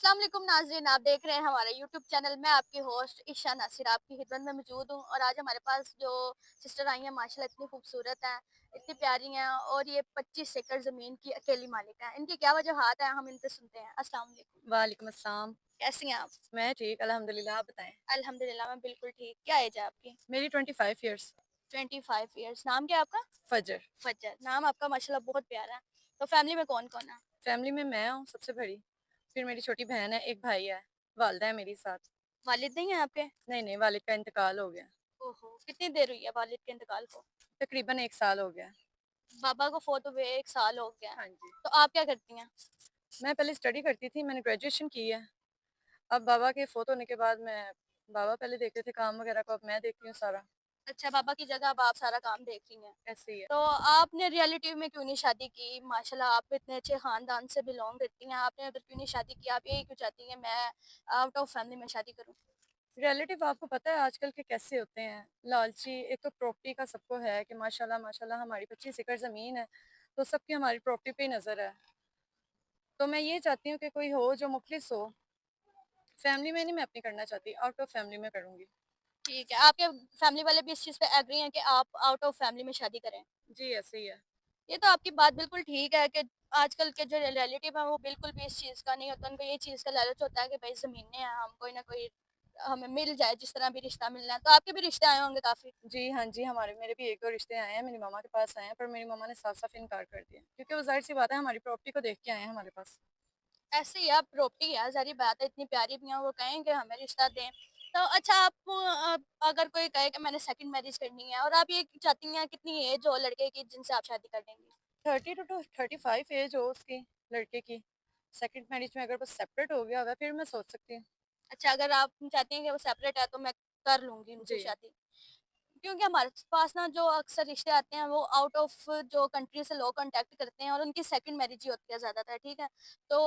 अस्सलाम वालेकुम नाज़रीन, आप देख रहे हैं हमारा यूट्यूब चैनल। मैं आपकी होस्ट ईशा नासिर आपकी खिदमत में मौजूद हूँ। और आज हमारे पास जो सिस्टर आई हैं माशाल्लाह इतनी खूबसूरत हैं, इतनी प्यारी हैं और ये 25 एकड़ ज़मीन की अकेली मालिक हैं। इनकी क्या वजूहात हैं हम इनसे सुनते हैं। अस्सलाम वालेकुम। वालेकुम अस्सलाम। कैसी हैं आप? मैं ठीक अल्हम्दुलिल्लाह, आप बताएँ? अल्हम्दुलिल्लाह मैं बिल्कुल ठीक। क्या एज है आपकी? मेरी 25 इयर्स। 25 ईयर्स। नाम क्या है आपका? फजर। फजर। नाम आपका माशाल्लाह बहुत प्यारा है। तो फैमिली में कौन कौन है? फैमिली में मैं हूँ सबसे बड़ी, फिर मेरी छोटी बहन है, एक भाई है, वालिदा है मेरी साथ। वालिद नहीं है आपके? नहीं, वालिद का इंतकाल हो गया। ओहो, कितनी देर हुई है वालिद के इंतकाल को? तकरीबन 1 साल हो गया। बाबा को फोत हुए 1 साल हो गया। हाँ जी। तो आप क्या करती हैं? मैं पहले स्टडी करती थी, मैंने ग्रेजुएशन की है। अब बाबा के फ़ौत होने के बाद बाबा पहले देखते थे काम वगैरह को, अब मैं देखती हूँ सारा। अच्छा, पापा की जगह अब आप सारा काम देख रही हैं। ऐसे ही है। तो आपने रियलिटी में क्यों नहीं शादी की? माशाल्लाह आप इतने अच्छे खानदान से बिलोंग करती हैं, आपने उधर क्यों नहीं शादी की? आप यही क्यों चाहती हैं मैं आउट ऑफ फैमिली में शादी करूँ? रिलेटिव आपको पता है आजकल के कैसे होते हैं, लालची। एक तो प्रॉपर्टी का सबको है कि माशाल्लाह माशाल्लाह हमारी 25 एकड़ ज़मीन है, तो सबकी हमारी प्रॉपर्टी पे ही नज़र है। तो मैं ये चाहती हूँ कि कोई हो जो मुखलिस हो। फैमिली में नहीं मैं अपनी करना चाहती, आउट ऑफ फैमिली में करूँगी। ठीक है, आपके फैमिली वाले भी इस चीज़ पे एग्री हैं कि आप आउट ऑफ फैमिली में शादी करें? जी, ऐसे ही है। ये तो आपकी बात बिल्कुल ठीक है कि आजकल के जो रिलेटिव हैं वो बिल्कुल भी इस चीज़ का नहीं होता, उनको ये चीज़ का लालच होता है कि भई ज़मीनें हैं, हम कोई ना कोई हमें मिल जाए, जिस तरह भी रिश्ता मिलना है। तो आपके भी रिश्ते आए होंगे काफ़ी? जी, हाँ जी, हमारे मेरे भी 1-2 रिश्ते आए हैं, मेरी मम्मा के पास आए हैं, पर मेरी मम्मा ने साफ-साफ इनकार कर दिया, क्योंकि वो ज़ाहिर-सी बात है हमारी प्रॉपर्टी को देख के आए हैं हमारे पास। ऐसे ही आप प्रॉपर्टी है, ज़ाहिर बात है इतनी प्यारी भी हैं, वो कहेंगे हमें रिश्ता दें। तो अच्छा आप अगर कोई कहे कि मैंने सेकंड मैरिज करनी है और आप ये चाहती हैं कितनी एज हो लड़के की जिनसे आप शादी कर देंगी? 30 टू 35 ऐज हो उसकी, लड़के की। सेकंड मैरिज में अगर वो सेपरेट हो गया होगा, फिर मैं सोच सकती हूँ। अच्छा, अगर आप चाहती हैं कि वो सेपरेट है तो मैं कर लूँगी उनसे जी। शादी। क्योंकि हमारे पास ना जो अक्सर रिश्ते आते हैं वो आउट ऑफ जो कंट्री से लोग कांटेक्ट करते हैं और उनकी सेकंड मैरिज ही होती है ज़्यादातर, ठीक है? तो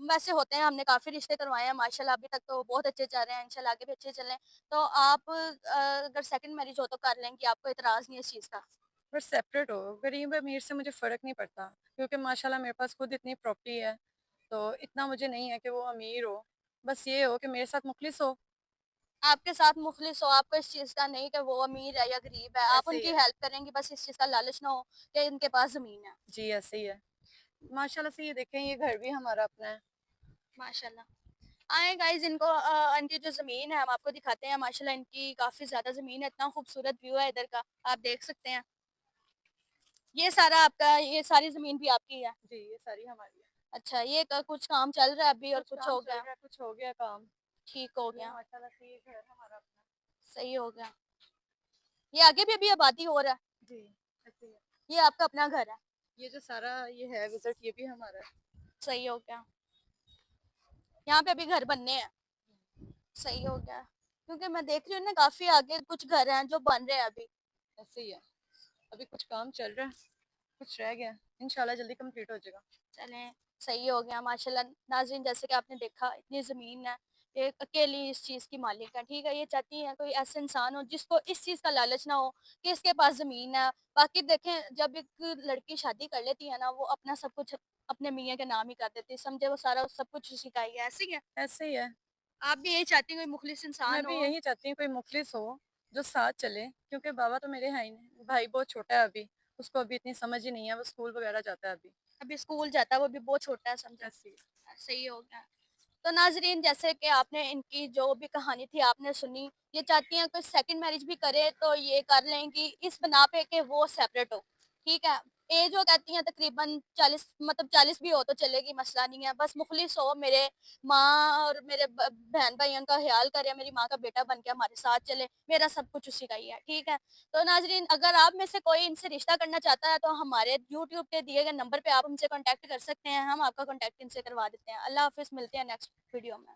वैसे होते हैं, हमने काफ़ी रिश्ते करवाए हैं माशाल्लाह, अभी तक तो बहुत अच्छे चल रहे हैं, इंशाल्लाह आगे भी अच्छे चलें। तो आप अगर सेकंड मैरिज हो तो कर लेंगी, आपको इतराज़ नहीं है इस चीज़ का? पर सेपरेट हो, गरीब-अमीर से मुझे फ़र्क नहीं पड़ता, क्योंकि माशाल्लाह मेरे पास खुद इतनी प्रॉपर्टी है, तो इतना मुझे नहीं है कि वो अमीर हो। बस ये हो कि मेरे साथ मुखलिस हो, आपके साथ मुखलिस हो, आपको इस चीज़ का नहीं कि वो अमीर है या गरीब है, आप ऐसे ही उनकी है। हेल्प करेंगी, बस इस चीज़ का लालच ना हो कि इनके पास ज़मीन है। जी, ऐसे ही है। माशाल्लाह से ये देखें, ये घर भी हमारा अपना है। माशाल्लाह। आए गाइस, इनको इनकी जो ज़मीन है हम आपको दिखाते हैं। माशाल्लाह इनकी काफ़ी ज़्यादा ज़मीन है, इतना खूबसूरत व्यू है इधर का, आप देख सकते हैं। ये सारा आपका, ये सारी ज़मीन भी आपकी है? जी, ये सारी हमारी है। अच्छा, ये कुछ काम चल रहा है अभी और कुछ कुछ काम हो चल गया? रहा है, कुछ हो गया काम। ठीक हो ये गया, माशाल्लाह से ये घर हमारा अपना है। सही हो गया। ये आगे भी अभी आबादी हो रहा है? जी, ऐसे ही है। ये आपका अपना घर है? ये जो सारा ये है विज़िट, ये भी हमारा है। सही हो गया। यहाँ पे अभी घर बनने हैं? सही हो गया। क्योंकि मैं देख रही हूँ ना काफ़ी आगे कुछ घर हैं जो बन रहे हैं अभी। ऐसे ही है। अभी कुछ काम चल रहा है, कुछ रह गया है। इंशाल्लाह जल्दी कंप्लीट हो जाएगा। चलें, सही हो गया माशाल्लाह। नाज़रीन, जैसे कि आपने देखा इतनी ज़मीन है, ये अकेली इस चीज़ की मालिक है, ठीक है? ये चाहती हैं कोई ऐसा इंसान हो जिसको इस चीज़ का लालच ना हो कि इसके पास ज़मीन है। बाकी देखें, जब एक लड़की शादी कर लेती है ना, वो अपना सब कुछ अपने मियाँ के नाम ही कर देती है, समझे? वो सारा सब कुछ उसी का ही है, ऐसे ही है? ऐसे ही है। आप भी यही चाहती हैं कोई मुखलिस मैं इंसान भी हो? यही चाहती हूँ कोई मुखलिस हो, जो साथ चले, क्योंकि बाबा तो मेरे हैं ही नहीं। भाई बहुत छोटा है अभी, उसको अभी इतनी समझ ही नहीं है, वो स्कूल वगैरह जाता है अभी। अभी स्कूल जाता है, वो भी बहुत छोटा है, समझे? ऐसे ही। सही हो गया। तो नाज़रीन, जैसे कि आपने इनकी जो भी कहानी थी आपने सुनी, ये चाहती हैं कोई सेकंड मैरिज भी करे तो ये कर लेंगी इस बिना पे कि वो सेपरेट हो, ठीक है? एज वो कहती हैं तकरीबन 40, मतलब 40 भी हो तो चलेगी, मसला नहीं है। बस मुखलिस हो, मेरे माँ और मेरे बहन भाइयों का ख्याल करे, मेरी माँ का बेटा बन के हमारे साथ चले, मेरा सब कुछ उसी का ही है, ठीक है? तो नाज़रीन, अगर आप में से कोई इनसे रिश्ता करना चाहता है तो हमारे यूट्यूब पे दिए गए नंबर पे आप हमसे कॉन्टैक्ट कर सकते हैं, हम आपका कॉन्टैक्ट इनसे करवा देते हैं। अल्लाह हाफ़िज़, मिलते हैं नेक्स्ट वीडियो में।